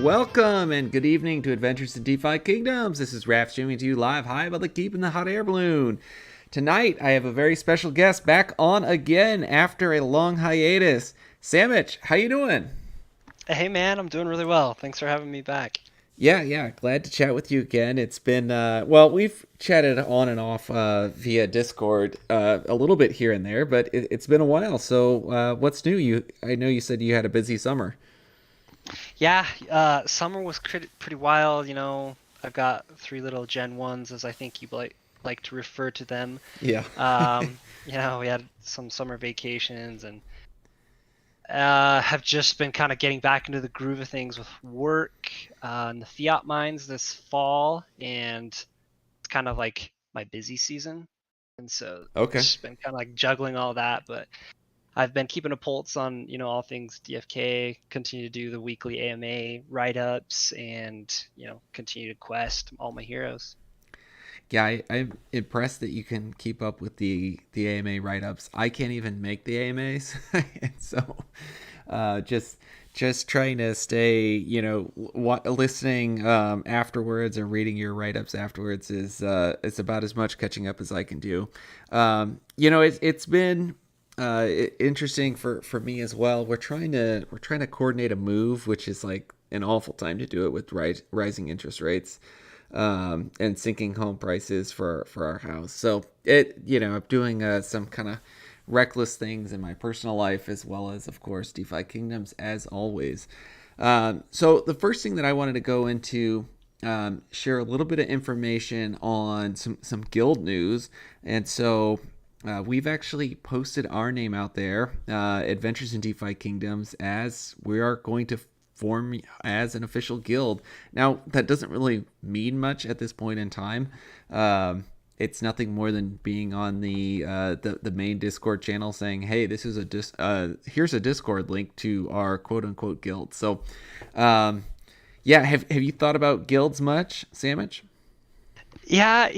Welcome and good evening to Adventures in DeFi Kingdoms. This is Raph streaming to you live high above the keep in the hot air balloon. Tonight, I have a very special guest back on again after a long hiatus. Samich, how you doing? Hey man, I'm doing really well. Thanks for having me back. Yeah, glad to chat with you again. It's been, well, we've chatted on and off via Discord a little bit here and there, but it's been a while. So, what's new? I know you said you had a busy summer. Yeah, summer was pretty wild. I've got three little Gen 1s, as I think you like to refer to them. Yeah. We had some summer vacations and have just been kind of getting back into the groove of things with work in the fiat mines this fall, and it's kind of like my busy season. And so Okay. just been kind of like juggling all that, but I've been keeping a pulse on, all things DFK, continue to do the weekly AMA write-ups and, continue to quest all my heroes. Yeah, I'm impressed that you can keep up with the AMA write ups. I can't even make the AMAs, and so just trying to stay, listening afterwards or reading your write ups afterwards is it's about as much catching up as I can do. It's been interesting for me as well. We're trying to coordinate a move, which is like an awful time to do it with rising interest rates and sinking home prices for our house. So I'm doing some kind of reckless things in my personal life as well as, of course, DeFi Kingdoms as always. So the first thing that I wanted to go into. Share a little bit of information on some guild news, and so we've actually posted our name out there, Adventures in DeFi Kingdoms, as we are going to form as an official guild. Now, that doesn't really mean much at this point in time. It's nothing more than being on the main Discord channel saying, "Hey, this is here's a Discord link to our quote unquote guild." So, yeah, have you thought about guilds much, Samich? Yeah,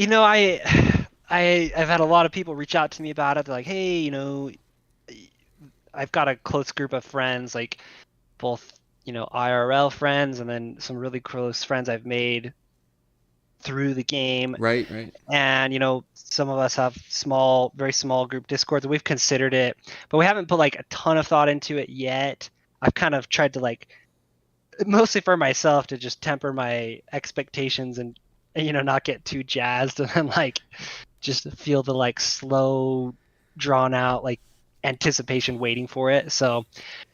I've had a lot of people reach out to me about it. They're like, hey, I've got a close group of friends, like both, IRL friends and then some really close friends I've made through the game. Right. And some of us have very small group discords. We've considered it, but we haven't put like a ton of thought into it yet. I've kind of tried to, like, mostly for myself, to just temper my expectations and not get too jazzed, and then like just feel the like slow, drawn out like anticipation waiting for it. So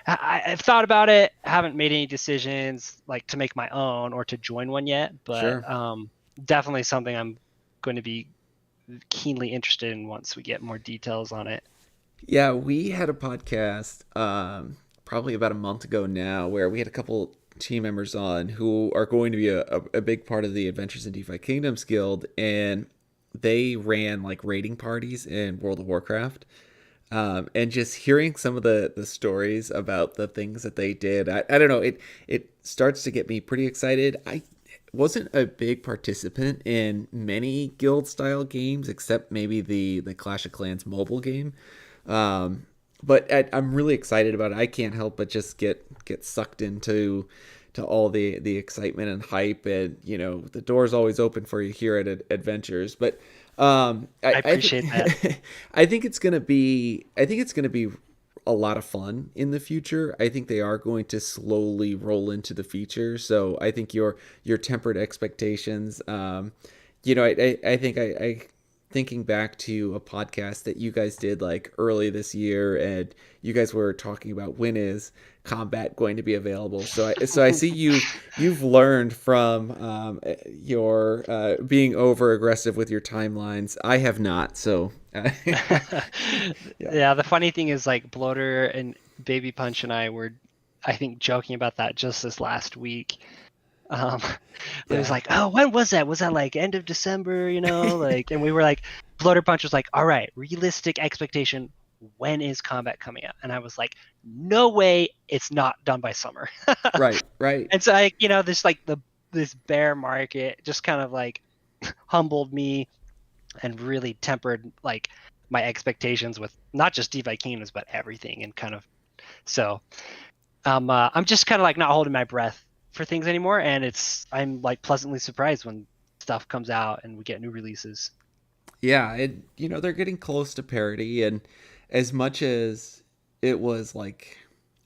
I've thought about it, haven't made any decisions like to make my own or to join one yet, but Sure. definitely something I'm going to be keenly interested in once we get more details on it. Yeah, we had a podcast probably about a month ago now where we had a couple team members on who are going to be a big part of the Adventures in DeFi Kingdoms Guild, and they ran like raiding parties in World of Warcraft. And just hearing some of the stories about the things that they did, I don't know, it starts to get me pretty excited. I wasn't a big participant in many guild style games except maybe the Clash of Clans mobile game. But I'm really excited about it. I can't help but just get sucked into to all the excitement and hype, and the door's always open for you here at Adventures. But I appreciate that. I think it's gonna be a lot of fun in the future. I think they are going to slowly roll into the feature. So I think your tempered expectations. I think I thinking back to a podcast that you guys did like early this year, and you guys were talking about when is combat going to be available. So I see you've learned from your being over aggressive with your timelines. I have not. So yeah. Yeah, the funny thing is, like, Bloater and Baby Punch and I were, I think, joking about that just this last week. Um, it was Yeah. like, oh, when was that? Was that like end of December? Like, and we were like, Bloater Punch was like, all right, realistic expectation. When is combat coming out? And I was like, no way, it's not done by summer. Right. And so, like, this bear market just kind of like humbled me and really tempered like my expectations with not just DeFi Kingdoms but everything, and kind of so I'm just kind of like not holding my breath for things anymore, and I'm like pleasantly surprised when stuff comes out and we get new releases. Yeah, they're getting close to parity, and as much as it was like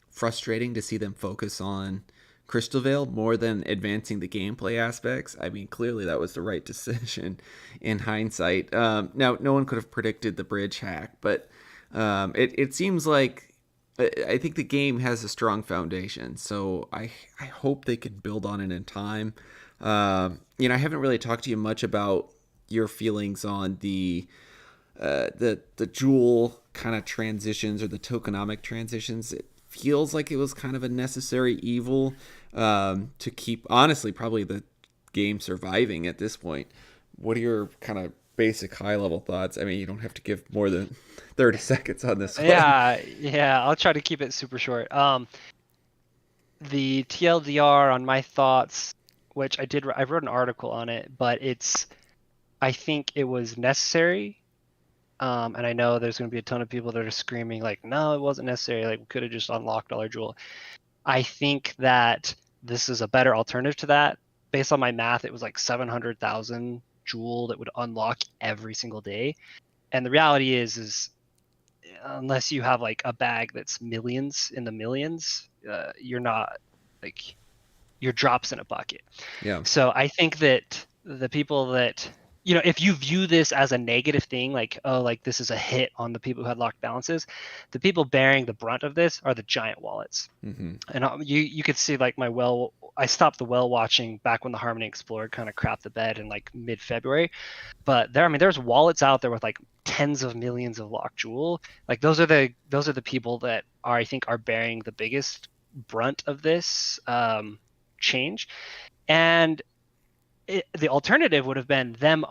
frustrating to see them focus on Crystal Vale more than advancing the gameplay aspects, I mean, clearly that was the right decision in hindsight. Now, no one could have predicted the bridge hack, but it seems like I think the game has a strong foundation, so I hope they can build on it in time. I haven't really talked to you much about your feelings on the jewel kind of transitions or the tokenomic transitions. It feels like it was kind of a necessary evil to keep, honestly, probably the game surviving at this point. What are your kind of basic high level thoughts? I mean, you don't have to give more than 30 seconds on this one. Yeah, I'll try to keep it super short. The TLDR on my thoughts, which I wrote an article on it, but I think it was necessary. And I know there's going to be a ton of people that are screaming like, no, it wasn't necessary. Like, we could have just unlocked all our jewel. I think that this is a better alternative to that. Based on my math, it was like 700,000 jewel that would unlock every single day. And the reality is unless you have like a bag that's millions in the millions, you're not like your drops in a bucket. Yeah. So I think that the people that, if you view this as a negative thing, like, oh, like this is a hit on the people who had locked balances, the people bearing the brunt of this are the giant wallets. Mm-hmm. And you could see like I stopped the whale watching back when the Harmony Explorer kind of crapped the bed in like mid-February. But there's wallets out there with like tens of millions of locked jewel. Like those are the people that I think are bearing the biggest brunt of this change. And the alternative would have been them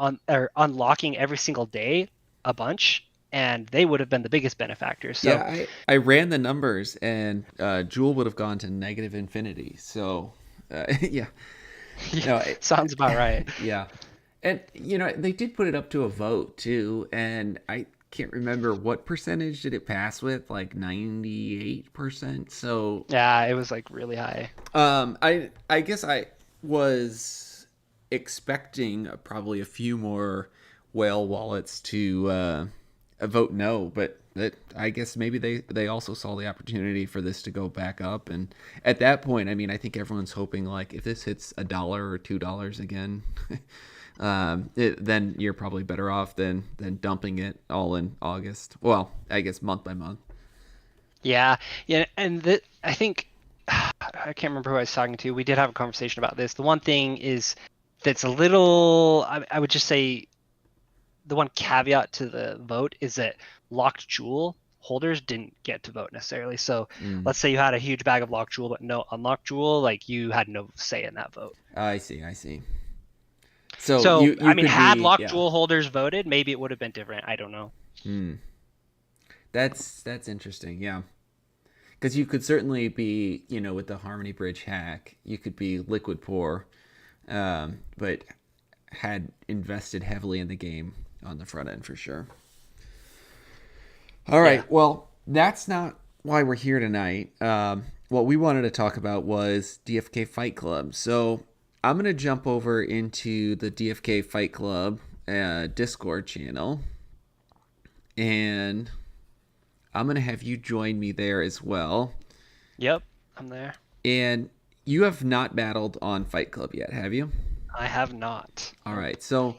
unlocking every single day a bunch, and they would have been the biggest benefactors. So yeah, I ran the numbers, and Jewel would have gone to negative infinity. So yeah, no, sounds about right. Yeah, and they did put it up to a vote too, and I can't remember what percentage did it pass with, like 98%. So yeah, it was like really high. I guess I was expecting probably a few more whale wallets to vote no, but I guess maybe they also saw the opportunity for this to go back up, and at that point, I mean, I think everyone's hoping like if this hits $1 or $2 again, then you're probably better off than dumping it all in August. Well, I guess month by month. Yeah, and I think I can't remember who I was talking to. We did have a conversation about this. The one thing is that's a little, I would just say, the one caveat to the vote is that locked jewel holders didn't get to vote necessarily. So let's say you had a huge bag of locked jewel but no unlocked jewel, like you had no say in that vote. I see. So I mean, had locked jewel holders voted, maybe it would have been different. I don't know. That's interesting. Yeah, because you could certainly be, with the Harmony Bridge hack, you could be liquid poor, but had invested heavily in the game on the front end for sure. All right. Yeah. Well, that's not why we're here tonight. What we wanted to talk about was DFK Fight Klub. So I'm going to jump over into the DFK Fight Klub Discord channel, and I'm going to have you join me there as well. Yep, I'm there. And you have not battled on Fight Klub yet, have you? I have not. All right. So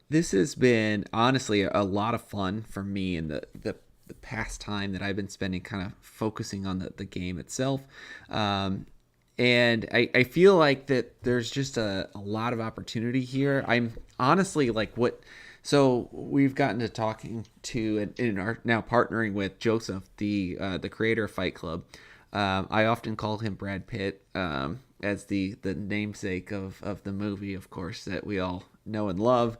this has been honestly a lot of fun for me in the past time that I've been spending kind of focusing on the game itself. And I feel like that there's just a lot of opportunity here. I'm honestly like so we've gotten to talking to and are now partnering with Joseph, the creator of Fight Klub. I often call him Brad Pitt as the namesake of the movie, of course, that we all know and love.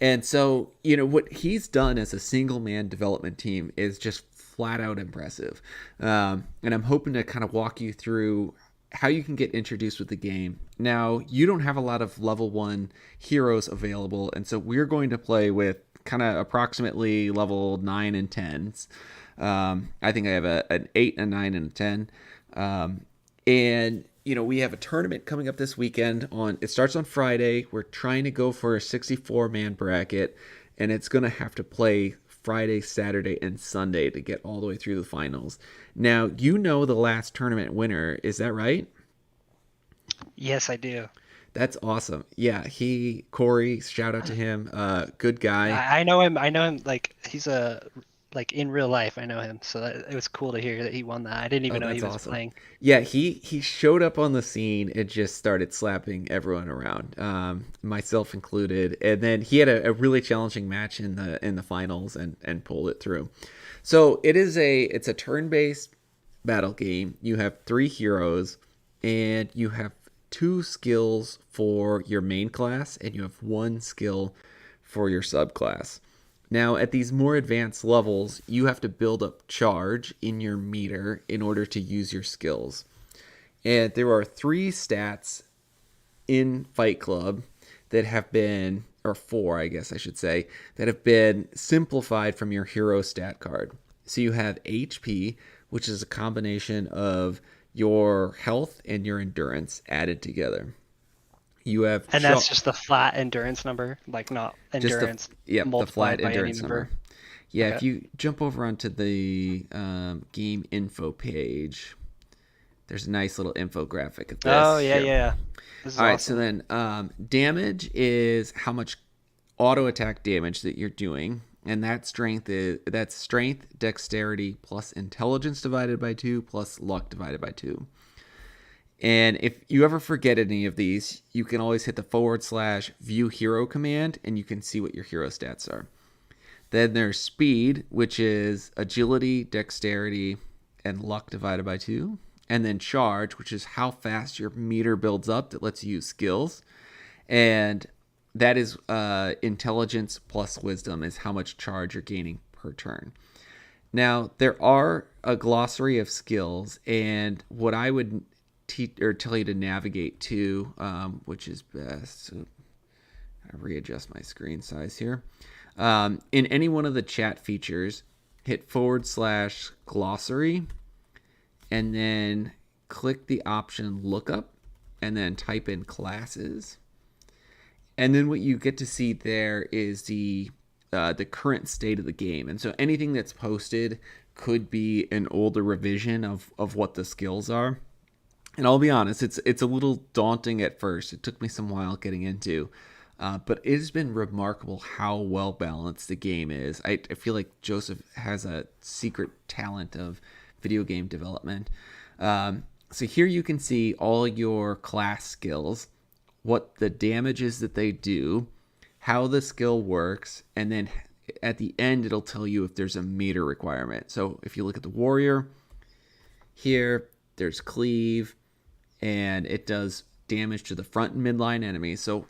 And so, what he's done as a single man development team is just flat out impressive. And I'm hoping to kind of walk you through how you can get introduced with the game. Now, you don't have a lot of level 1 heroes available, and so we're going to play with kind of approximately level 9 and 10s. I think I have an 8, a 9, and a 10. And, we have a tournament coming up this weekend. It starts on Friday. We're trying to go for a 64-man bracket, and it's going to have to play Friday, Saturday, and Sunday to get all the way through the finals. Now, the last tournament winner. Is that right? Yes, I do. That's awesome. Yeah, Corey, shout out to him. Good guy. I know him. I know him. Like he's a like in real life. I know him. So it was cool to hear that he won that. I didn't Oh, even know he that's was awesome. playing. Yeah, he showed up on the scene and just started slapping everyone around, myself included. And then he had a really challenging match in the finals and pulled it through. So it's a turn based battle game. You have 3 heroes, and you have 2 skills for your main class, and you have 1 skill for your subclass. Now, at these more advanced levels, you have to build up charge in your meter in order to use your skills. And there are 3 stats in Fight Club that have been, or 4, I guess I should say, that have been simplified from your hero stat card. So you have HP, which is a combination of your health and your endurance added together. You have And that's just the flat endurance number, like not just endurance the flat multiplied by any endurance number. number. Yeah, Okay. if you jump over onto the game info page, there's a nice little infographic of Oh this yeah, here. yeah. This is All right, so awesome. then damage is how much auto attack damage that you're doing, and that's strength, dexterity plus intelligence divided by 2 plus luck divided by 2. And if you ever forget any of these, you can always hit the / view hero command, and you can see what your hero stats are. Then there's speed, which is agility, dexterity, and luck divided by 2. And then charge, which is how fast your meter builds up that lets you use skills. And that is intelligence plus wisdom is how much charge you're gaining per turn. Now, there are a glossary of skills, and what I would tell you to navigate to, which is best. So I readjust my screen size here. In any one of the chat features, hit / glossary, and then click the option lookup, and then type in classes. And then what you get to see there is the current state of the game. And so anything that's posted could be an older revision of what the skills are. And I'll be honest, it's a little daunting at first. It took me some while getting into, but it has been remarkable how well balanced the game is. I feel like Joseph has a secret talent of video game development. So here you can see all your class skills, what the damage is that they do, how the skill works, and then at the end it'll tell you if there's a meter requirement. So if you look at the warrior, here there's cleave, and it does damage to the front and midline enemies. So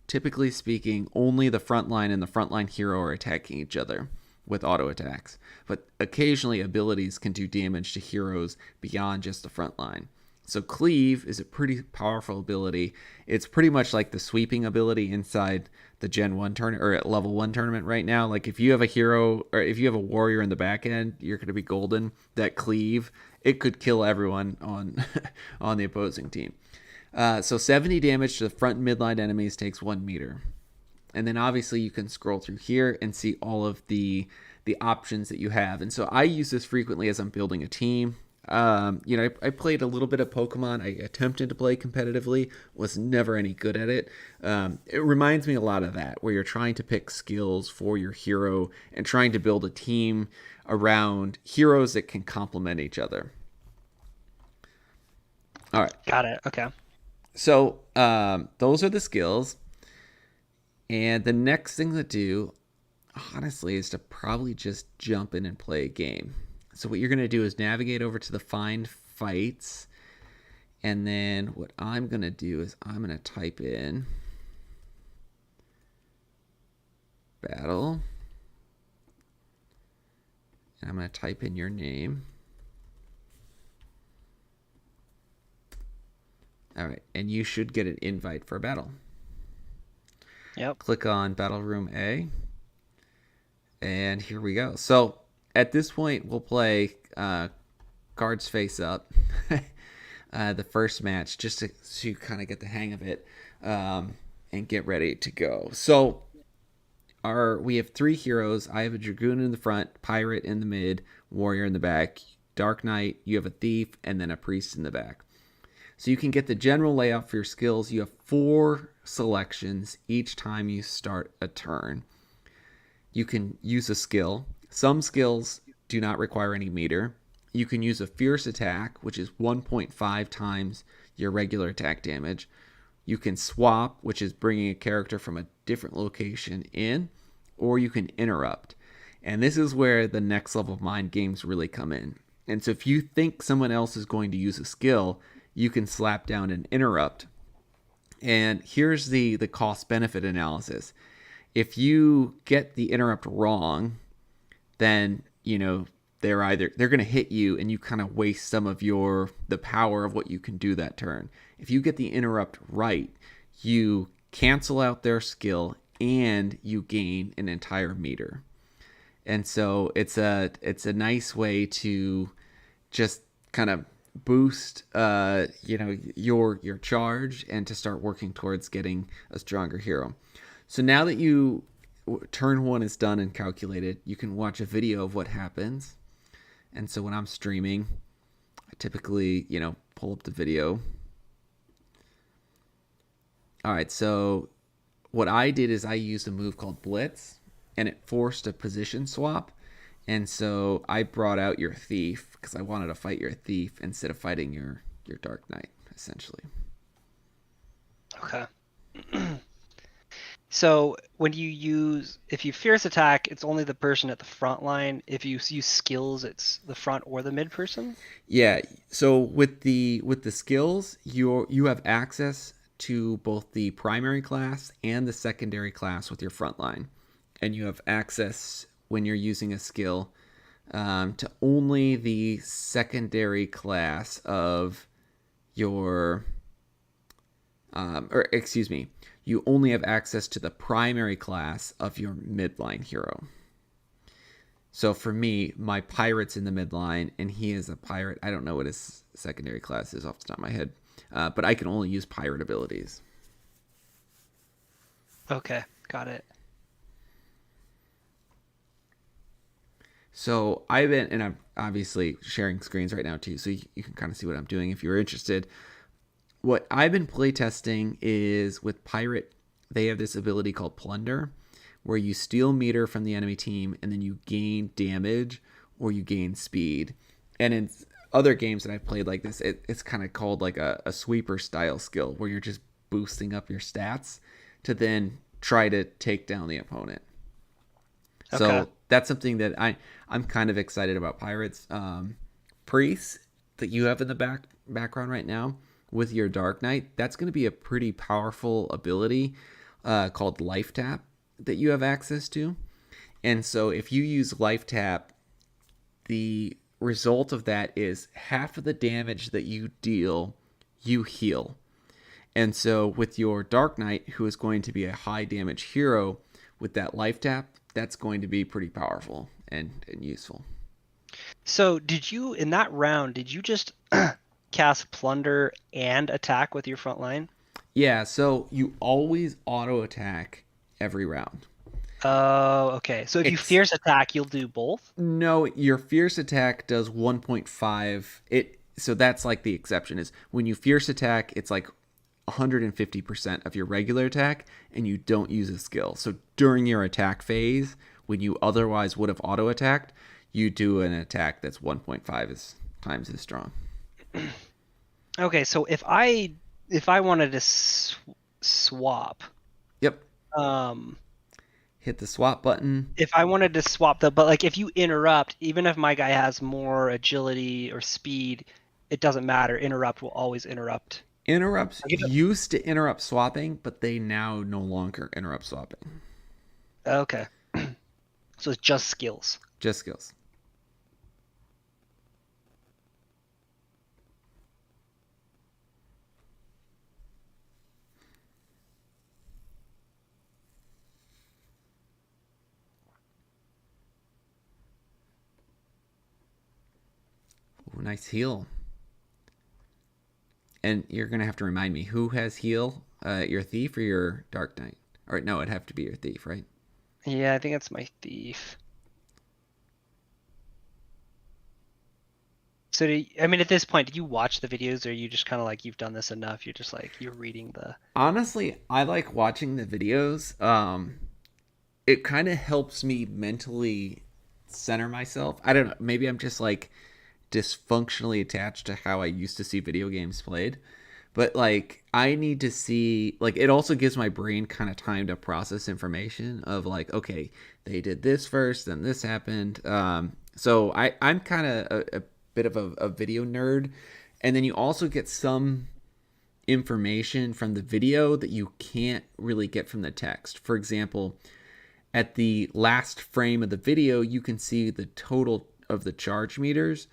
typically speaking, only the front line and the front line hero are attacking each other with auto attacks. But occasionally abilities can do damage to heroes beyond just the front line. So cleave is a pretty powerful ability. It's pretty much like the sweeping ability inside the Gen 1 tournament or at level 1 tournament right now. Like if you have a hero or if you have a warrior in the back end, you're going to be golden. That cleave, it could kill everyone on on the opposing team. So 70 damage to the front and midline enemies takes 1 meter. And then obviously you can scroll through here and see all of the options that you have. And so I use this frequently as I'm building a team. I played a little bit of Pokemon. I attempted to play competitively, was never any good at it. It reminds me a lot of that, where you're trying to pick skills for your hero and trying to build a team around heroes that can complement each other. All right. Got it. Okay. So those are the skills. And the next thing to do, honestly, is to probably just jump in and play a game. So what you're going to do is navigate over to the Find Fights. And then what I'm going to do is I'm going to type in battle. And I'm going to type in your name. All right. And you should get an invite for a battle. Yep. Click on Battle Room A. And here we go. So at this point, we'll play cards face up. the first match just to kind of get the hang of it, and get ready to go. So we have three heroes. I have a dragoon in the front, pirate in the mid, warrior in the back. Dark Knight, you have a thief, and then a priest in the back. So you can get the general layout for your skills. You have 4 selections each time you start a turn. You can use a skill. Some skills do not require any meter. You can use a fierce attack, which is 1.5 times your regular attack damage. You can swap, which is bringing a character from a different location in, or you can interrupt. And this is where the next level of mind games really come in. And so if you think someone else is going to use a skill, you can slap down an interrupt. And here's the cost benefit analysis. If you get the interrupt wrong, then they're going to hit you, and you kind of waste some of the power of what you can do that turn. If you get the interrupt right, you cancel out their skill and you gain an entire meter. And so it's a nice way to just kind of boost your charge and to start working towards getting a stronger hero. So now that turn 1 is done and calculated, you can watch a video of what happens. And so when I'm streaming, I typically pull up the video. All right, so what I did is I used a move called Blitz, and it forced a position swap. And so I brought out your thief because I wanted to fight your thief instead of fighting your Dark Knight, essentially. Okay. So when if you fierce attack, it's only the person at the front line. If you use skills, it's the front or the mid person. Yeah. So with the skills, you have access to both the primary class and the secondary class with your front line, and you have access when you're using a skill to only the secondary class of your, you only have access to the primary class of your midline hero. So for me, my pirate's in the midline, and he is a pirate. I don't know what his secondary class is off the top of my head, but I can only use pirate abilities. Okay, got it. So I'm obviously sharing screens right now too, so you can kind of see what I'm doing if you're interested. What I've been playtesting is with Pirate, they have this ability called Plunder, where you steal meter from the enemy team and then you gain damage or you gain speed. And in other games that I've played like this, it's kind of called like a sweeper style skill, where you're just boosting up your stats to then try to take down the opponent. Okay. So that's something that I'm kind of excited about. Pirates. Priests that you have in the background right now with your Dark Knight, that's going to be a pretty powerful ability called Life Tap that you have access to. And so if you use Life Tap, the result of that is half of the damage that you deal, you heal. And so with your Dark Knight, who is going to be a high damage hero, with that Life Tap, that's going to be pretty powerful and useful. So in that round, did you just cast Plunder and attack with your front line? Yeah, so you always auto attack every round. Oh, okay. So if you fierce attack, you'll do both? No, your fierce attack does 1.5. So that's like the exception is when you fierce attack, it's like 150% of your regular attack, and you don't use a skill. So during your attack phase, when you otherwise would have auto attacked, you do an attack that's 1.5 times as strong. Okay, so if I wanted to swap, yep, hit the swap button. If I wanted to swap but like if you interrupt, even if my guy has more agility or speed, it doesn't matter. Interrupt will always interrupt. Interrupts used to interrupt swapping, but they now no longer interrupt swapping. Okay. So it's just skills. Just skills. Ooh, nice heal. And you're gonna have to remind me who has heal, your thief or your dark knight? Or no, it'd have to be your thief, right? Yeah, I think it's my thief. So I mean, at this point, did you watch the videos, or are you just kind of like you've done this enough? You're just like you're reading the. Honestly, I like watching the videos. It kind of helps me mentally center myself. I don't know. Maybe I'm just like dysfunctionally attached to how I used to see video games played. But like I need to see like it also gives my brain kind of time to process information of like, okay, they did this first, then this happened. So I'm kind of a bit of a video nerd. And then you also get some information from the video that you can't really get from the text. For example, at the last frame of the video, you can see the total of the charge meters.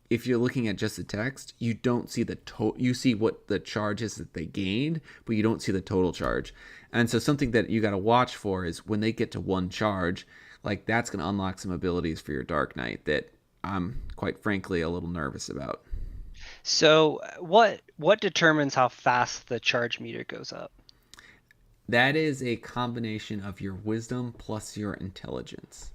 If you're looking at just the text, you don't see the total. You see what the charge is that they gained, but you don't see the total charge. And so something that you got to watch for is when they get to one charge, like that's going to unlock some abilities for your Dark Knight that I'm quite frankly a little nervous about. So what determines how fast the charge meter goes up? That is a combination of your wisdom plus your intelligence.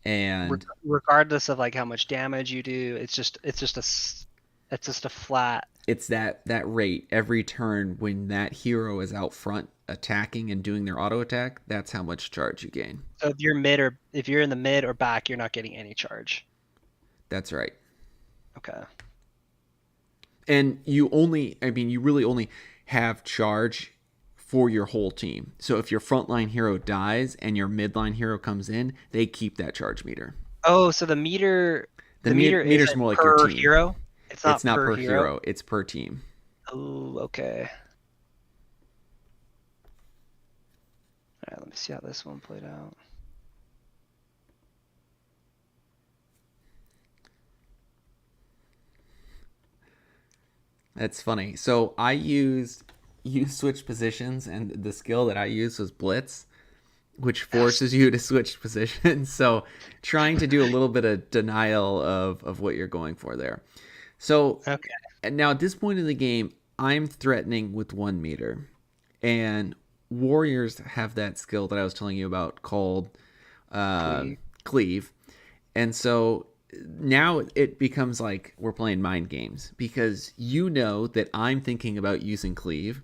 And Regardless of like how much damage you do, it's just a flat. it's that rate every turn when that hero is out front attacking and doing their auto attack, that's how much charge you gain. So if you're in the mid or back, you're not getting any charge. That's right. Okay. And you really only have charge for your whole team. So if your frontline hero dies and your midline hero comes in, they keep that charge meter. Oh, so the meter Meter's isn't more like your per team. hero? It's It's not not per per hero? hero, it's per team. Oh, okay. All right, let me see how this one played out. That's funny. So you switch positions, and the skill that I used was Blitz, which forces you to switch positions. So trying to do a little bit of denial of what you're going for there. So Okay. and now at this point in the game, I'm threatening with 1 meter, and warriors have that skill that I was telling you about called uh, Cleave. cleave, and so now it becomes like we're playing mind games because you know that I'm thinking about using cleave,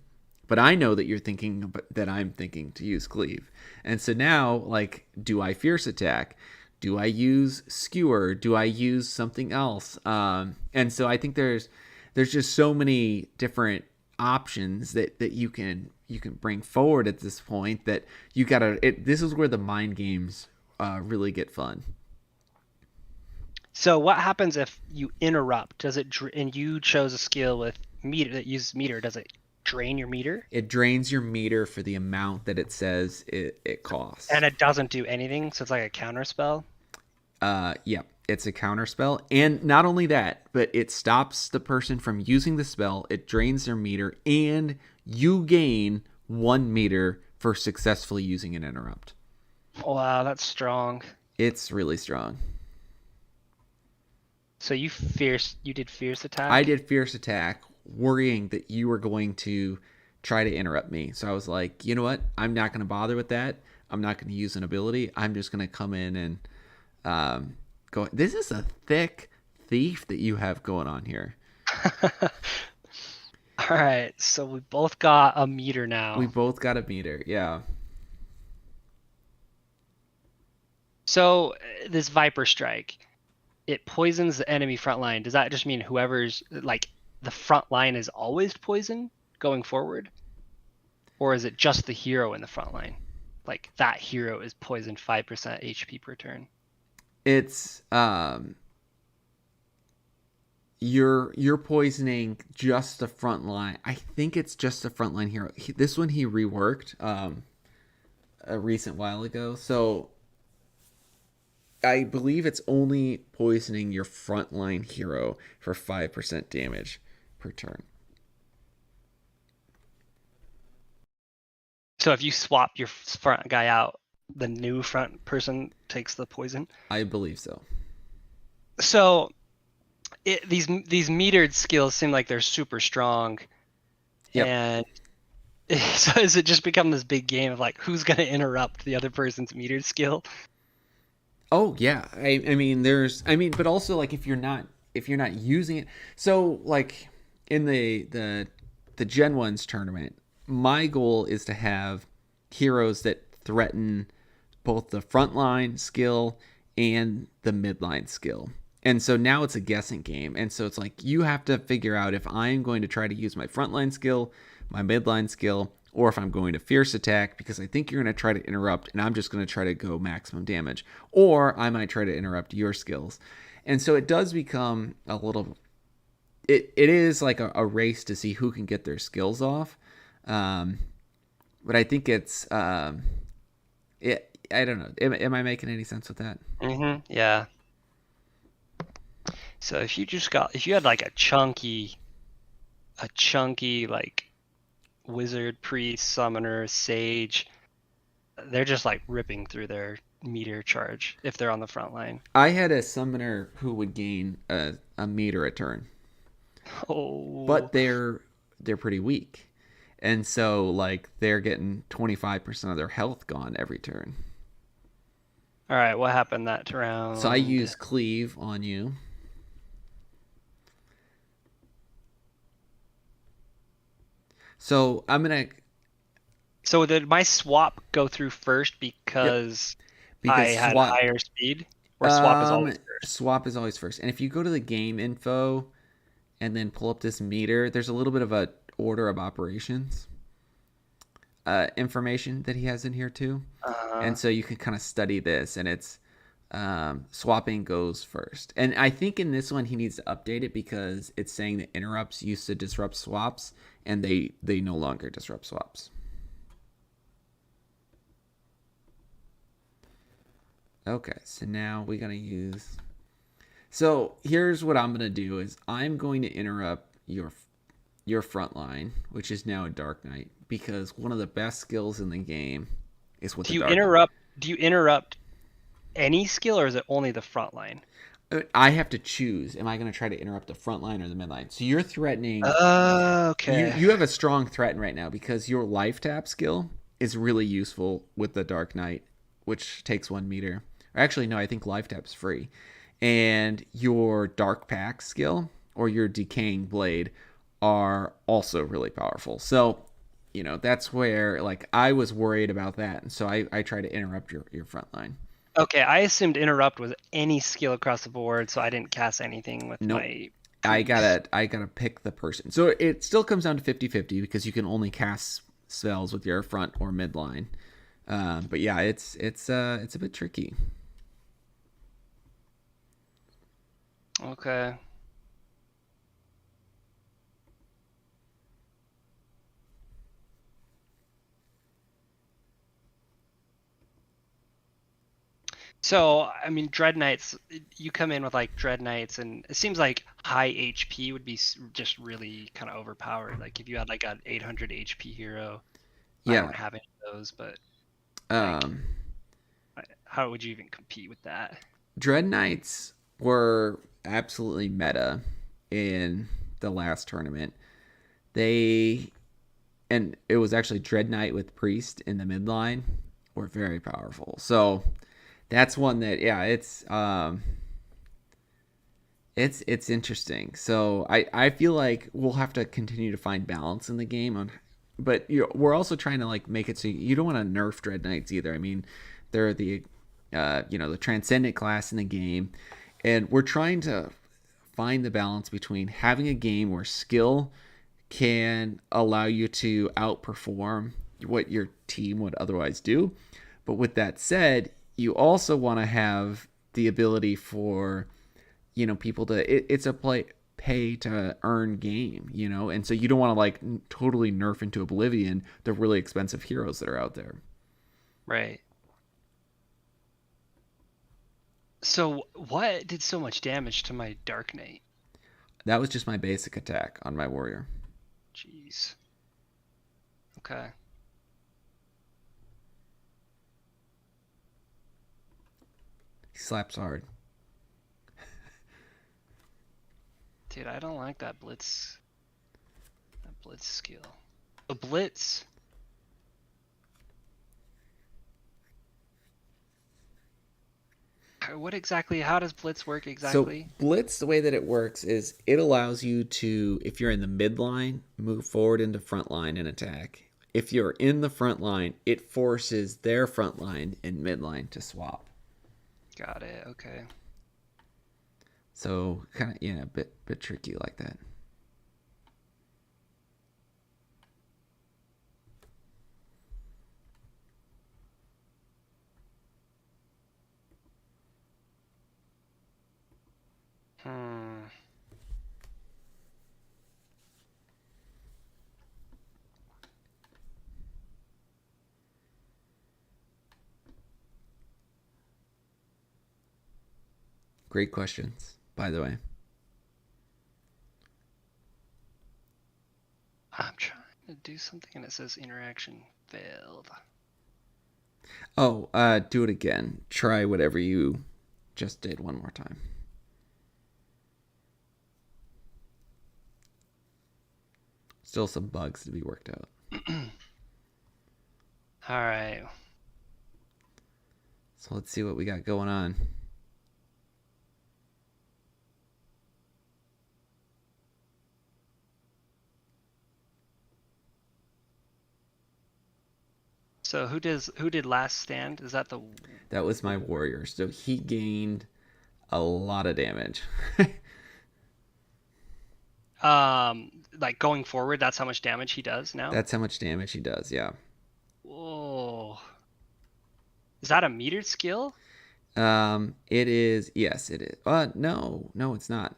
but I know that you're thinking that I'm thinking to use cleave, and so now like, do I fierce attack? Do I use skewer? Do I use something else? And so I think there's just so many different options that you can bring forward at this point that you gotta. This is where the mind games really get fun. So what happens if you interrupt? And you chose a skill with meter that uses meter, does it drain your meter? It drains your meter for the amount that it says it costs. And it doesn't do anything, so it's like a counter spell? Yeah, it's a counter spell, and not only that, but it stops the person from using the spell. It drains their meter, and you gain 1 meter for successfully using an interrupt. Wow, that's strong. It's really strong. So you did fierce I attack? did fierce attack, worrying that you were going to try to interrupt me. So I was like, you know what? I'm not going to bother with that. I'm not going to use an ability. I'm just going to come in and go. This is a thick thief that you have going on here. All right, so we both got a meter We now. both got a meter. Yeah. So this Viper Strike, it poisons the enemy front line. Does that just mean whoever's like the front line is always poisoned going forward? Or is it just the hero in the front line? Like that hero is poisoned 5% HP per turn. It's you're poisoning just the front line. I think it's just the front line hero. This one he reworked a recent while ago. So I believe it's only poisoning your frontline hero for 5% damage per turn. So if you swap your front guy out, the new front person takes the poison. I believe so. So these metered skills seem like they're super strong, Yep. and so has it just become this big game of like who's gonna interrupt the other person's metered skill? Oh yeah. I mean but also like if you're not using it. So like in the Gen 1's tournament, my goal is to have heroes that threaten both the frontline skill and the midline skill. And so now it's a guessing game. And so it's like you have to figure out if I'm going to try to use my frontline skill, my midline skill, or if I'm going to fierce attack because I think you're going to try to interrupt and I'm just going to try to go maximum damage. Or I might try to interrupt your skills. And so it does become a little it is like a race to see who can get their skills off. Um, but I think I don't know. Am I making any sense with that? Yeah. So if you had like a chunky like wizard, priest, summoner, sage, they're just like ripping through their meter charge if they're on the front line. I had a summoner who would gain a meter a turn, Oh, but they're pretty weak, and so like they're getting 25% of their health gone every turn. all right. What happened that So I round? use cleave on you. So I'm gonna So did my swap go through first yep because I because had swap higher speed, or swap is always first? swap is always first, and if you go to the game info and then pull up this meter, there's a little bit of a order of operations information that he has in here too. And Uh, so you can kind of study this, and it's swapping goes first. And I think in this one he needs to update it because it's saying that interrupts used to disrupt swaps, and they no longer disrupt swaps. Okay, so now we're gonna use. So here's what I'm gonna do: is I'm going to interrupt your front line, which is now a Dark Knight, because one of the best skills in the game is with do the you Dark. interrupt? Do you interrupt any skill, or is it only the front line? I have to choose. Am I going to try to interrupt the front line or the mid line? So you're threatening. You Okay. you have a strong threat right now because your life tap skill is really useful with the Dark Knight, which takes 1 meter. Or actually, no, I think life tap's free. And your Dark Pack skill or your Decaying Blade are also really powerful. So that's where like I was worried about that, and so I try to interrupt your front line. Okay, I assumed interrupt was any skill across the board, so I didn't cast anything with Nope. my I priest. gotta I gotta pick the person. So it still comes down to 50-50 because you can only cast spells with your front or midline. But yeah, it's a bit tricky. Okay. So, I mean, Dread Knights, you come in with like Dread Knights, and it seems like high HP would be just really kind of overpowered. Like if you had like an 800 HP hero, I Yeah. don't have any of those, but like, Um, how would you even compete with that? Dread Knights were absolutely meta in the last tournament. They and it was actually Dread Knight with Priest in the midline were very powerful. So that's one that yeah, it's interesting. So I feel like we'll have to continue to find balance in the game on, but we're also trying to like make it so you don't want to nerf Dread Knights either. I mean, they're the transcendent class in the game, and we're trying to find the balance between having a game where skill can allow you to outperform what your team would otherwise do. But with that said, you also want to have the ability for people to it's a pay to earn game, and so you don't want to like totally nerf into oblivion the really expensive heroes that are out there. Right. So, what did so much damage to my Dark Knight? That was just my basic attack on my warrior. Jeez. Okay. He slaps hard. Dude, I don't like that blitz. That blitz skill. The blitz. What exactly? How does blitz work So exactly? blitz, the way that it works is it allows you to, if you're in the midline, move forward into front line and attack. If you're in the front line, it forces their front line and midline to swap. Got it. Okay. So kind of, yeah, a bit tricky like that. Hmm. Great questions, by the way. I'm trying to do something and it says interaction failed. Oh, do it again. Try whatever you just did one more time. Still some bugs to be worked out. All right. So let's see what we got going on. So who did last stand? Is that the That was my warrior. So he gained a lot of damage. like going forward, that's how much damage he does now? That's how much damage he does, yeah. Whoa. Is that a metered skill? It is, yes, it is. No, it's not.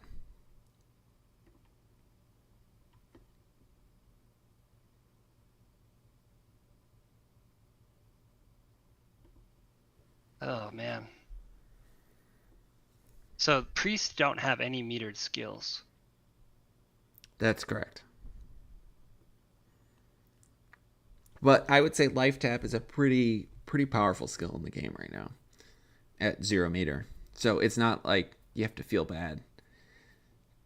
Oh man. So priests don't have any metered skills. That's correct. But I would say life tap is a pretty powerful skill in the game right now at 0 meter. So it's not like you have to feel bad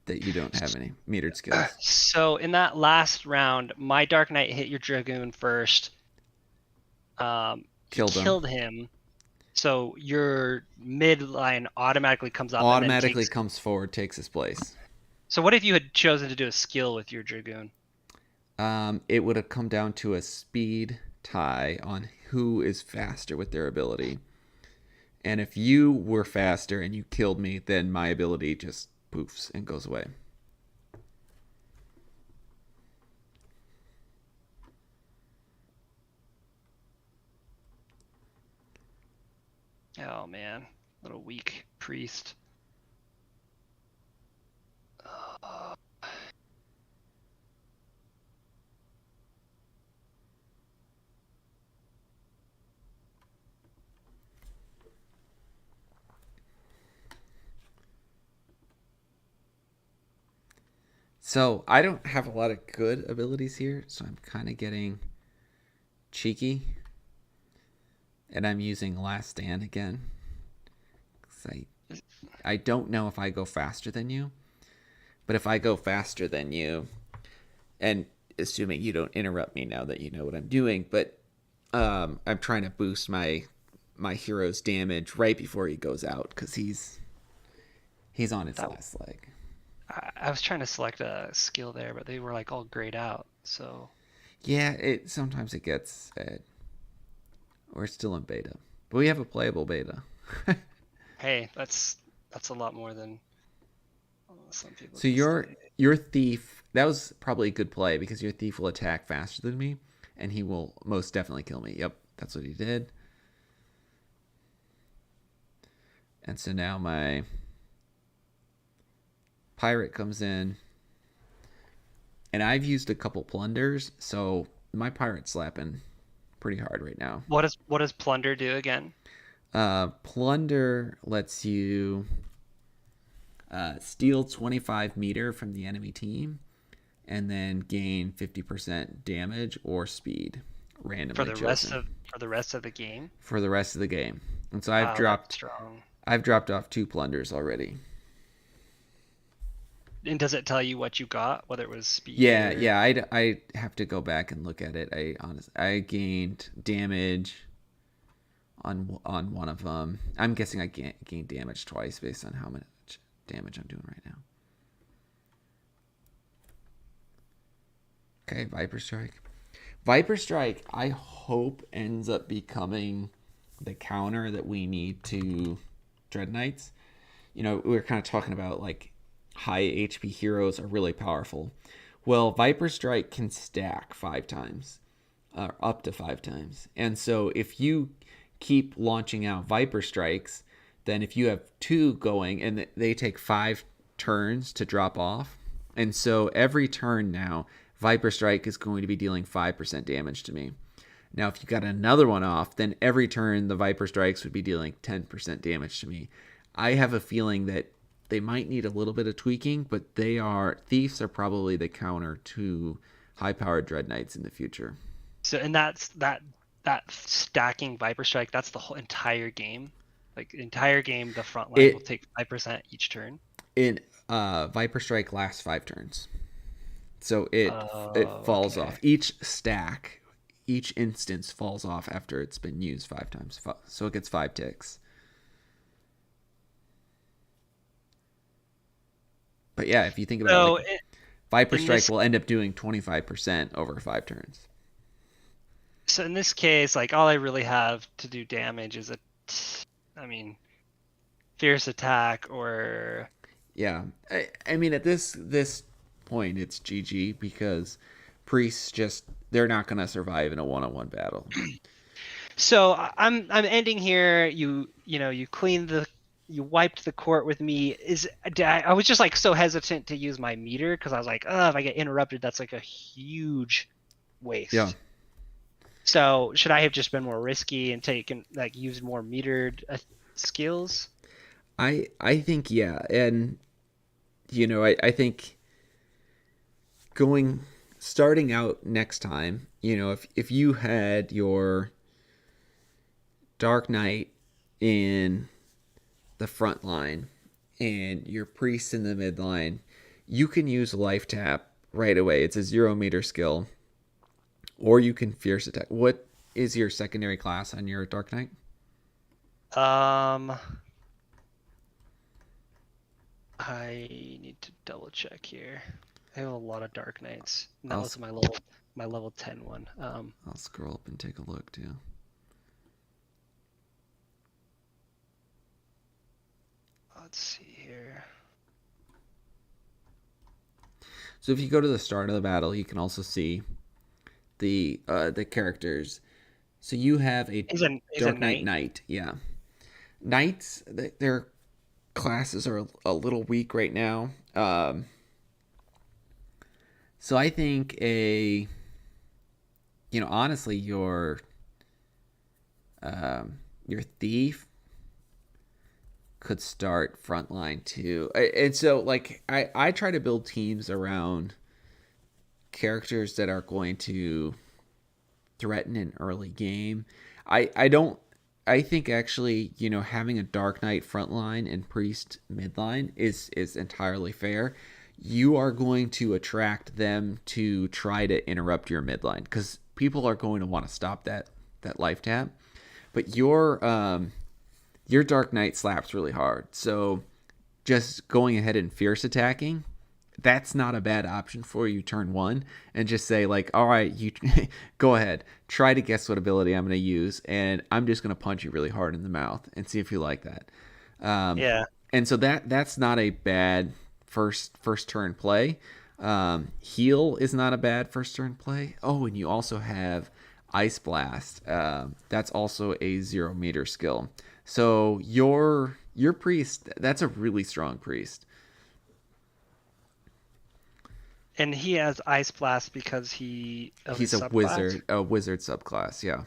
that you don't have any metered skills. So in that last round, my Dark Knight hit your Dragoon first. He Killed him. killed him. So your midline automatically comes up and then Automatically takes. comes forward, takes his place. So what if you had chosen to do a skill with your Dragoon? It would have come down to a speed tie on who is faster with their ability. And if you were faster and you killed me, then my ability just poofs and goes away. Oh man, little weak priest. Uh, So I don't have a lot of good abilities here, so I'm kind of getting cheeky. And I'm using Last Stand again. I don't know if I go faster than you. But if I go faster than you, and assuming you don't interrupt me now that you know what I'm doing, but I'm trying to boost my hero's damage right before he goes out because he's on his that last leg. I was trying to select a skill there, but they were like all grayed out. So Yeah, it sometimes it gets we're still in beta, but we have a playable beta. hey, that's a lot more than some people So can say. your thief, that was probably a good play because your thief will attack faster than me, and he will most definitely kill me. Yep, that's what he did. And so now my pirate comes in, and I've used a couple plunders, so my pirate's slapping pretty hard right now. What does plunder do again? Plunder lets you steal 25 meter from the enemy team and then gain 50% damage or speed For randomly the rest chosen of for the rest of the game? for the rest of the game. And so Wow, that's strong. I've dropped off 2 plunders already. And does it tell you what you got, whether it was speed Yeah, or? yeah. I have to go back and look at it. I gained damage on one of them. I'm guessing I gained damage twice based on how much damage I'm doing right now. Okay, Viper Strike. Viper Strike, I hope ends up becoming the counter that we need to Dread Knights. We were kind of talking about like high HP heroes are really powerful. Well, Viper Strike can stack 5 times, up to 5 times. And so if you keep launching out Viper Strikes, then if you have two going and they take 5 turns to drop off, and so every turn now, Viper Strike is going to be dealing 5% damage to me. Now, if you got another one off, then every turn the Viper Strikes would be dealing 10% damage to me. I have a feeling that they might need a little bit of tweaking, but Thieves are probably the counter to high powered Dread Knights in the future. So, and that stacking Viper Strike, that's the whole entire game. Like the entire game, the front line will It take 5% each turn. it Viper Strike lasts 5 turns. So it Oh, falls off. okay. Each instance falls off after it's been used 5 times. So it gets 5 ticks. But yeah, if you think about it, So like Viper in Strike this, will end up doing 25% over 5 turns. so in this case, like all I really have to do damage is I mean, fierce attack or. Yeah, I mean at this point it's GG because priests just they're not gonna survive in a one-on-one battle. So I'm ending here. You cleaned you wiped the court with me. I was just like so hesitant to use my meter because I was like, oh, if I get interrupted, that's like a huge Yeah, waste. So should I have just been more risky and taken like used more metered skills? I think yeah, and I think going starting out next time, if you had your Dark Knight in the front line and your priest in the mid line, you can use life tap right away. It's a 0 meter skill, or you can fierce attack. What is your secondary class on your Dark Knight? Um, I need to double check here. I have a lot of Dark Knights, and that I'll was my level 10 one. I'll scroll up and take a look too. Let's see here. So if you go to the start of the battle, you can also see the characters. So you have a Is a Dark Knight knight. Knight. Yeah, Knights their classes are a little weak right now. So I think honestly your thief could start frontline too. And so like I try to build teams around characters that are going to threaten an early game. I don't I think actually, having a Dark Knight frontline and Priest midline is entirely fair. You are going to attract them to try to interrupt your midline because people are going to want to stop that life tap. But your Dark Knight slaps really hard. So just going ahead and fierce attacking, that's not a bad option for you turn one, and just say like, all right, you go ahead, try to guess what ability I'm going to use, and I'm just going to punch you really hard in the mouth and see if you like that. Um, Yeah. and so that's not a bad first turn play. Heal is not a bad first turn play. Oh, and you also have Ice Blast. That's also a 0 meter skill. So your priest, that's a really strong priest. And he has Ice Blast because he of his He's subclass. a wizard subclass, yeah.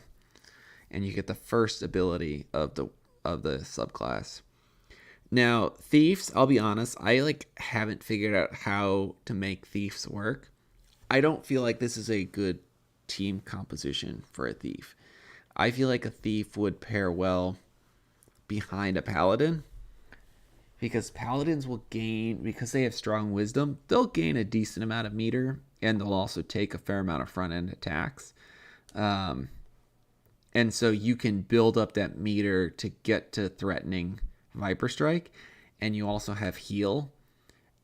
And you get the first ability of the subclass. Now, thieves, I'll be honest, I like haven't figured out how to make thieves work. I don't feel like this is a good team composition for a thief. I feel like a thief would pair well behind a paladin, because paladins will gain, because they have strong wisdom, they'll gain a decent amount of meter, and they'll also take a fair amount of front end attacks. Um, and so you can build up that meter to get to threatening Viper Strike, and you also have heal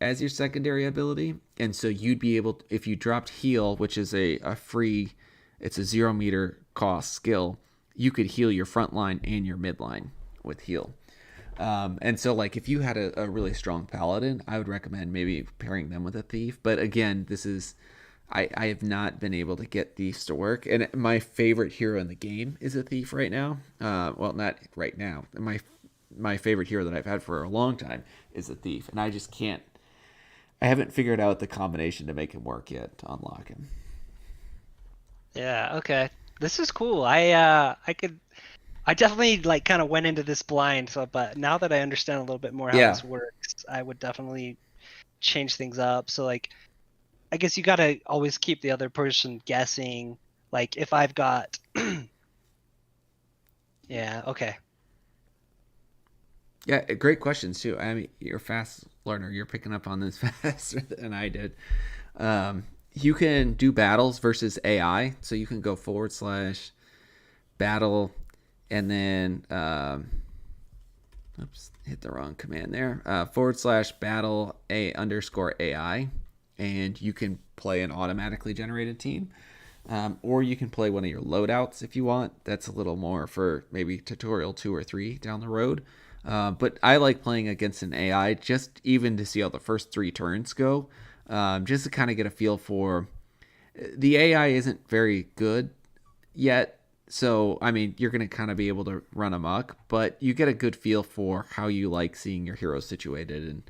as your secondary ability. And so you'd be able to, if you dropped heal, which is a free, it's a 0 meter cost skill, you could heal your front line and your mid line with heal. And so, like, if you had a really strong paladin, I would recommend maybe pairing them with a thief. But again, this is, I have not been able to get thieves to work. And my favorite hero in the game is a thief right now. Well, not right now. My favorite hero that I've had for a long time is a thief, and I just can't. I haven't figured out the combination to make him work yet to unlock him. Yeah, okay. This is cool. I definitely like kind of went into this blind, so but now that I understand a little bit more how Yeah, this works, I would definitely change things up. So like I guess you got to always keep the other person guessing. Like if I've got yeah, okay. yeah, great questions too. I mean, you're a fast learner. You're picking up on this faster than I did. You can do battles versus AI, so you can go / battle, and then oops, hit the wrong command there. / battle a underscore AI, and you can play an automatically generated team. Or you can play one of your loadouts if you want. That's a little more for maybe tutorial 2 or 3 down the road. But I like playing against an AI just even to see how the first 3 turns go, just to kind of get a feel for. The AI isn't very good yet, so I mean you're gonna kind of be able to run amok, but you get a good feel for how you like seeing your heroes situated and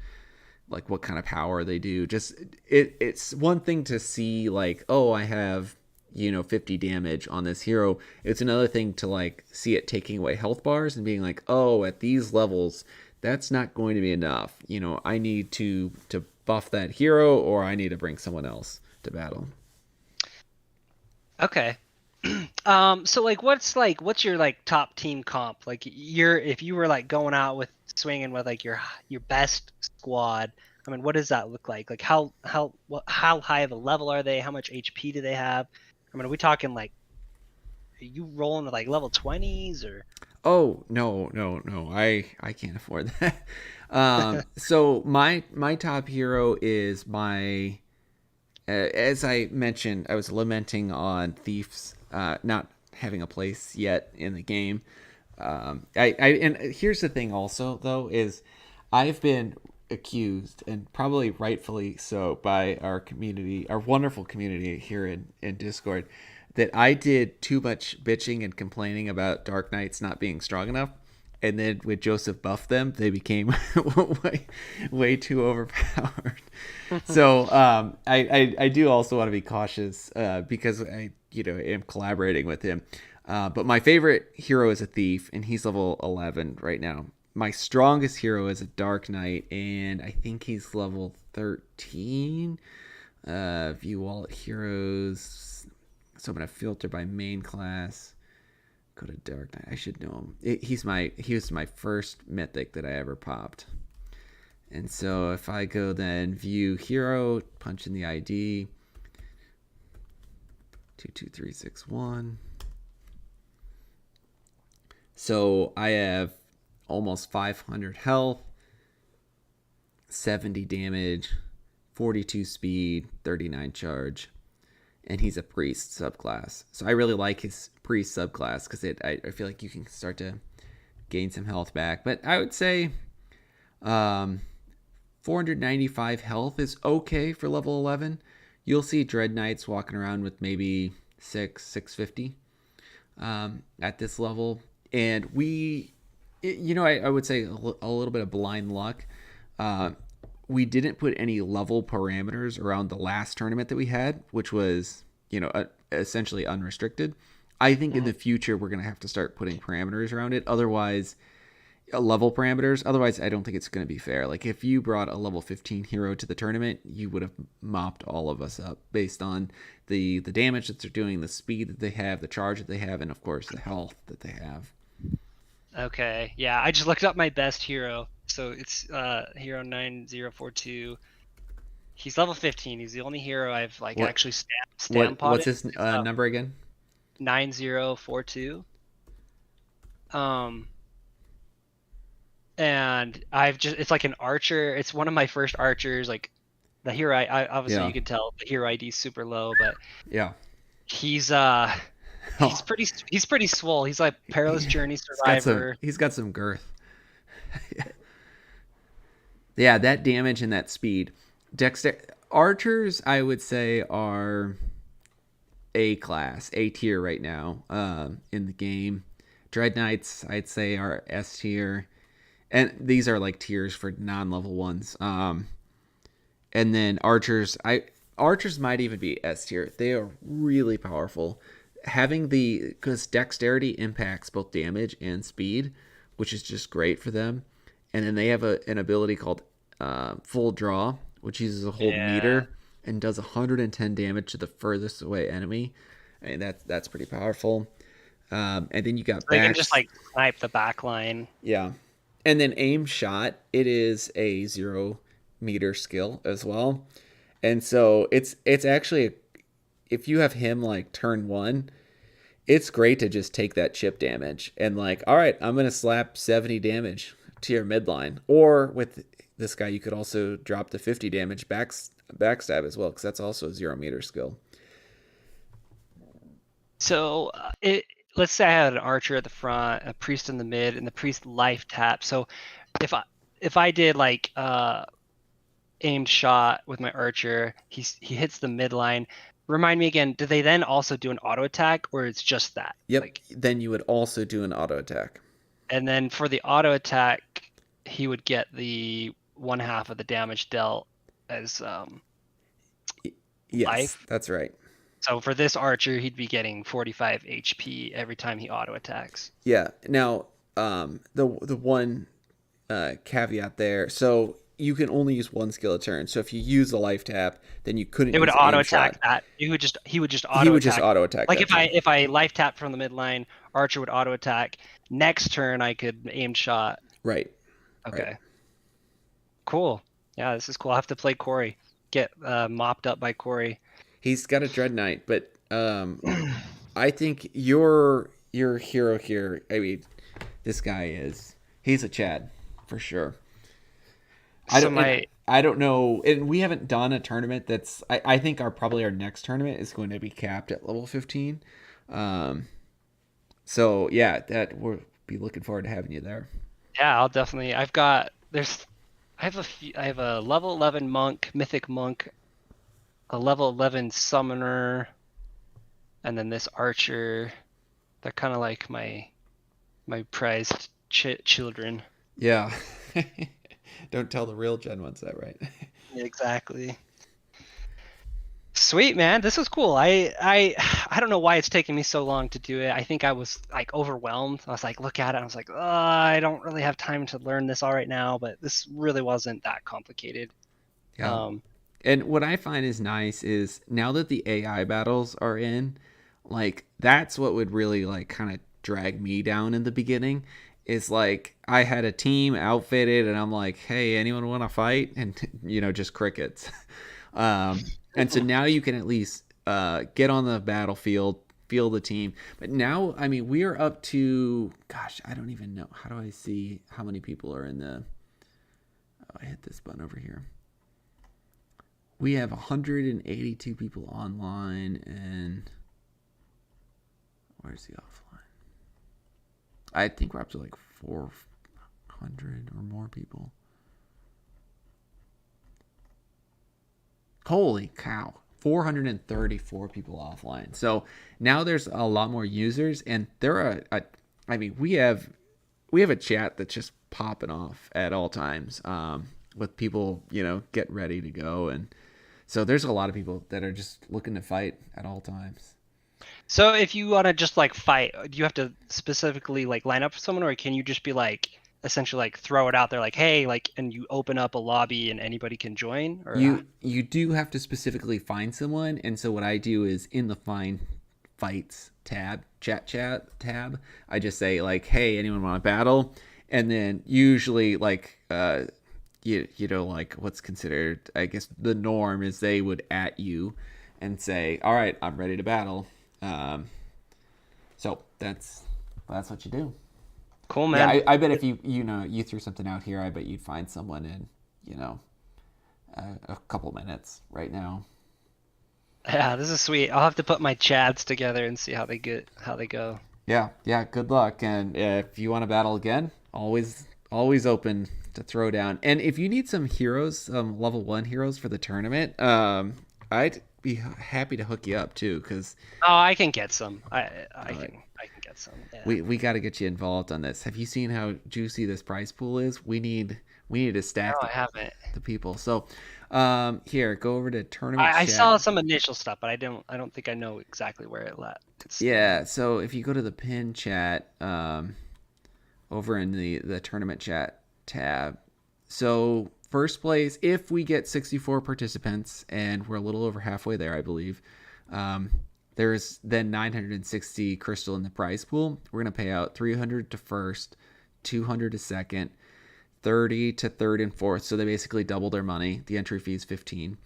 like what kind of power they do. Just it's one thing to see like, oh, I have 50 damage on this hero. It's another thing to like see it taking away health bars and being like, oh, at these levels that's not going to be enough. I need to buff that hero, or I need to bring someone else to battle. Okay. So what's your like top team comp? Like if you were like going out with swinging with like your best squad, I mean, what does that look like? Like how high of a level are they? How much HP do they have? I mean, are we talking like are you rolling with like level 20s or Oh, no, no, no. I can't afford that. So my top hero is my as I mentioned, I was lamenting on Thief's not having a place yet in the game. And here's the thing also though is I've been accused, and probably rightfully so, by our community, our wonderful community here in Discord, that I did too much bitching and complaining about Dark Knights not being strong enough. And then when Joseph buffed them, they became way too overpowered. So I do also want to be cautious because I am collaborating with him. But my favorite hero is a thief, and he's level 11 right now. My strongest hero is a Dark Knight, and I think he's level 13. View wallet heroes. So I'm gonna filter by main class. Go to Dark Knight. I should know him. He was my first mythic that I ever popped. And so if I go then view hero, punch in the ID 22361. So I have almost 500 health, 70 damage, 42 speed, 39 charge, and he's a priest subclass. So I really like his priest subclass because I feel like you can start to gain some health back. But I would say 495 health is okay for level 11. You'll see Dread Knights walking around with maybe 650 at this level. And I would say a little bit of blind luck. We didn't put any level parameters around the last tournament that we had, which was, essentially unrestricted. I think in the future we're going to have to start putting parameters around it. Otherwise, level parameters. Otherwise, I don't think it's going to be fair. Like if you brought a level 15 hero to the tournament, you would have mopped all of us up based on the damage that they're doing, the speed that they have, the charge that they have, and of course the health that they have. Okay. Yeah, I just looked up my best hero. So it's hero 9042. He's level 15. He's the only hero I've like What actually stam what's potted. his It's number again? 9042. Um and I've just it's like an archer. It's one of my first archers. Like the hero, I obviously Yeah. you can tell the hero ID is super low, but Yeah. he's Oh, he's pretty swole. He's like perilous journey survivor. he's got some girth. Yeah, that damage and that speed. Dexter archers, I would say, are A class, A tier right now in the game. Dread Knights, I'd say, are S tier, and these are like tiers for non-level ones. And then archers might even be S tier. They are really powerful. Having the because dexterity impacts both damage and speed, which is just great for them. And then they have an ability called Full Draw, which uses a hold Yeah. meter and does 110 damage to the furthest away enemy. I mean that's pretty powerful. And then you got They can just backs, like snipe the back line. yeah. And then aim shot, it is a 0 meter skill as well. And so it's actually if you have him like turn one, it's great to just take that chip damage and like, all right, I'm gonna slap 70 damage to your midline. Or with this guy, you could also drop the 50 damage backstab as well, because that's also a 0 meter skill. So let's say I had an archer at the front, a priest in the mid, and the priest life tap. So if I did like aimed shot with my archer, he hits the midline. Remind me again, do they then also do an auto attack, or it's just that? Yep. Like, Then you would also do an auto attack. and then for the auto attack, he would get the one half of the damage dealt as Yes, life. that's right. So for this archer, he'd be getting 45 HP every time he auto attacks. Yeah. Now, the one caveat there. So you can only use one skill a turn. So if you use a life tap, then you couldn't It would use auto aim attack shot. that. He would just He auto would just attack. auto attack Like that turn. if I life tap from the midline, archer would auto attack. Next turn I could aim shot. Right. Right. Okay. Cool. Yeah, this is cool. I have to play Corey. Get mopped up by Corey. He's got a Dread Knight, but I think your hero here. I mean, this guy he's a Chad for sure. I So don't and my I don't know, and we haven't done a tournament that's. I think our next tournament is going to be capped at level 15. Um, so yeah, that we'll be looking forward to having you there. yeah, I'll definitely. I've got there's I have a level 11 monk, mythic monk, a level 11 summoner, and then this archer. They're kind of like my prized children. Yeah. Don't tell the real Gen ones that, right? Exactly. Sweet, man. This was cool. I don't know why it's taking me so long to do it. I think I was like overwhelmed. I was like, look at it. I was like, I don't really have time to learn this all right now, but this really wasn't that complicated. Yeah. Um, And what I find is nice is now that the AI battles are in, like that's what would really like kind of drag me down in the beginning. Is like I had a team outfitted and I'm like, hey, anyone want to fight? And just crickets. And so now you can at least get on the battlefield, feel the team. But now, I mean, we are up to gosh, I don't even know. How do I see how many people are in the? Oh, I hit this button over here. We have 182 people online, and where's the offline? I think we're up to like 400 or more people. Holy cow. 434 people offline. So now there's a lot more users, and there are, I mean, we have a chat that's just popping off at all times with people, getting ready to go. And so there's a lot of people that are just looking to fight at all times. so if you want to just like fight, do you have to specifically like line up for someone, or can you just be like essentially like throw it out there like, hey, like, and you open up a lobby and anybody can join? Or You do have to specifically find someone, and so what I do is in the find fights chat tab, I just say like, hey, anyone want to battle? And then usually like you know, like what's considered, I guess the norm is they would at you and say, all right, I'm ready to battle. um so that's what you do. Cool, Yeah, man. I bet if you know you threw something out here, I bet you'd find someone in, you know, a couple minutes right now. Yeah, this is sweet. I'll have to put my chads together and see how they go. Yeah, yeah. Good luck, and if you want to battle again, always open to throw down. And if you need some heroes, level 1 heroes for the tournament, I'd be happy to hook you up too, because Oh, I can get some. uh, I can get some. Yeah. we got to get you involved on this. Have you seen how juicy this prize pool is? We need to No, stack I haven't. the people. So, here, go over to tournament I saw chat. some initial stuff, but I don't think I know exactly where it Yeah, stands. so if you go to the pin chat, over in the tournament chat tab, so first place, if we get 64 participants, and we're a little over halfway there, I believe, um, there's then 960 crystal in the prize pool. We're gonna pay out 300 to first, 200 to second, 30 to third and fourth. So they basically double their money. The entry fee is 15.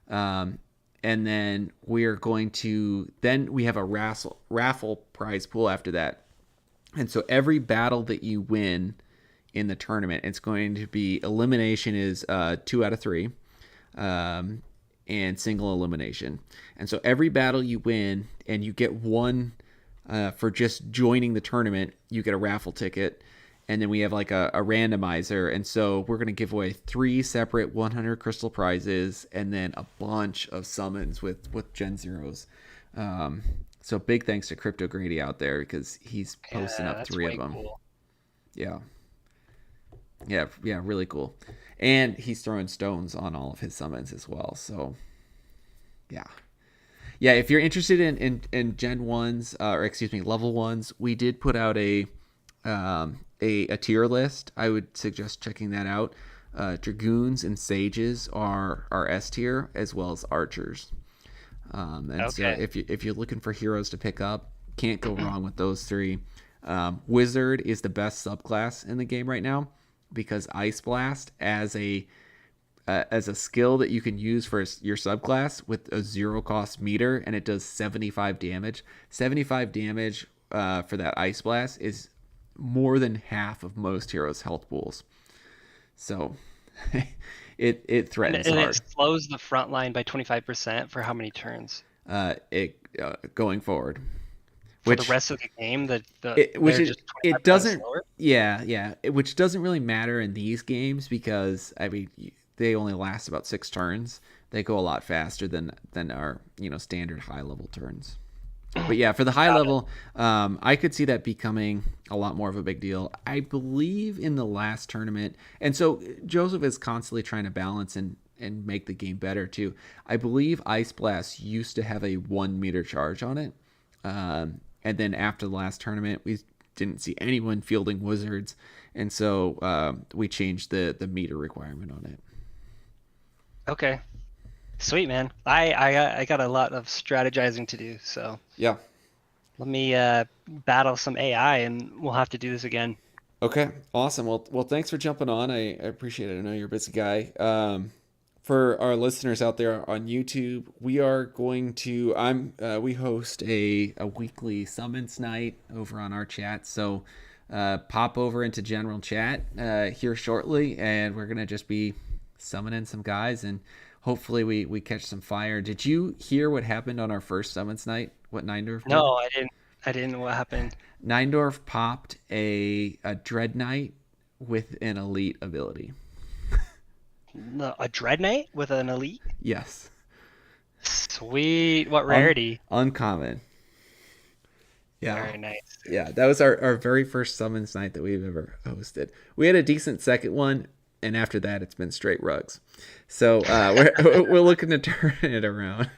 Um, and then we're going to then we have a raffle prize pool after that. And so every battle that you win in the tournament, it's going to be elimination is 2 out of 3, um, and single elimination. And so every battle you win, and you get one for just joining the tournament, you get a raffle ticket. And then we have like a randomizer. And so we're going to give away 3 separate 100 crystal prizes, and then a bunch of summons with Gen Zeros. Um, so big thanks to Crypto Grady out there, because he's posting Yeah, up that's 3 of way them. cool. Yeah. Yeah. Yeah. Really cool. And he's throwing stones on all of his summons as well. So yeah. Yeah. If you're interested in Gen 1s, or excuse me, level 1s, we did put out a tier list. I would suggest checking that out. Dragoons and Sages are S tier, as well as archers. And so Okay. if you're looking for heroes to pick up, can't go wrong with those 3. Wizard is the best subclass in the game right now, because Ice Blast as a skill that you can use for your subclass with a 0 cost meter, and it does 75 damage. 75 damage for that Ice Blast is more than half of most heroes' health pools. So it threatens And it hard. slows the front line by 25% for how many turns? It Going forward, For the which rest of the game, which they're just it 25% doesn't. slower? Yeah, which doesn't really matter in these games, because I mean they only last about 6 turns. They go a lot faster than our standard high level turns. But yeah, for the high Got it. level, I could see that becoming a lot more of a big deal. I believe in the last tournament, and so Joseph is constantly trying to balance and make the game better too. I believe Ice Blast used to have a 1 meter charge on it, and then after the last tournament, we didn't see anyone fielding wizards, and so we changed the meter requirement on it. Okay. Sweet, man. I got a lot of strategizing to do, so Yeah. let me battle some AI, and we'll have to do this again. Okay, awesome. Well, thanks for jumping on. I appreciate it. I know you're a busy guy. For our listeners out there on YouTube, we are going to we host a weekly summons night over on our chat. So pop over into general chat here shortly, and we're gonna just be summoning some guys, and hopefully we catch some fire. Did you hear what happened on our first summons night? What Neindorf did? No, I didn't. I didn't. What happened? Neindorf popped a Dread Knight with an elite ability. No, a Dread Knight with an elite? Yes. Sweet. What rarity? Uncommon. Yeah. Very nice, dude. Yeah. That was our very first summons night that we've ever hosted. We had a decent second one, and after that, it's been straight rugs. So we're looking to turn it around.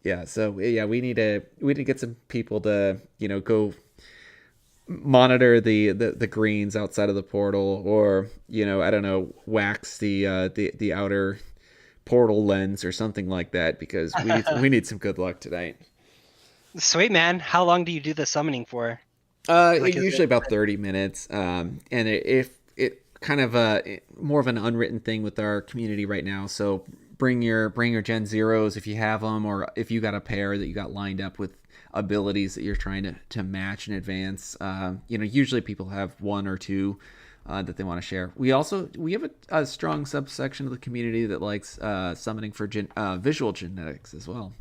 Yeah. So yeah, we need to get some people to go monitor the greens outside of the portal, or I don't know, wax the outer portal lens or something like that, because we need some good luck tonight. Sweet, man. How long do you do the summoning for? Like, is Usually it? about 30 minutes. And if it kind of more of an unwritten thing with our community right now. So bring your Gen Zeros if you have them, or if you got a pair that you got lined up with abilities that you're trying to match in advance. Usually people have one or two that they want to share. We have a strong subsection of the community that likes summoning for visual genetics as well.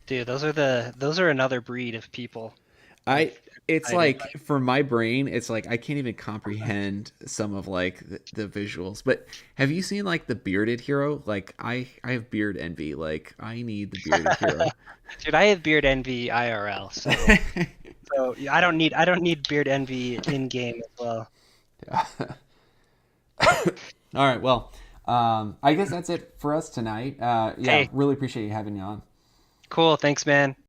Dude, those are another breed of people. Like, I it's excited. like for my brain, it's like I can't even comprehend some of like the visuals. But have you seen like the bearded hero? Like I have beard envy. Like I need the bearded hero. Dude, I have beard envy IRL, so yeah, I don't need beard envy in game as well. Yeah. All right. Well, I guess that's it for us tonight. Yeah, Hey, really appreciate you having me on. cool. Thanks, man.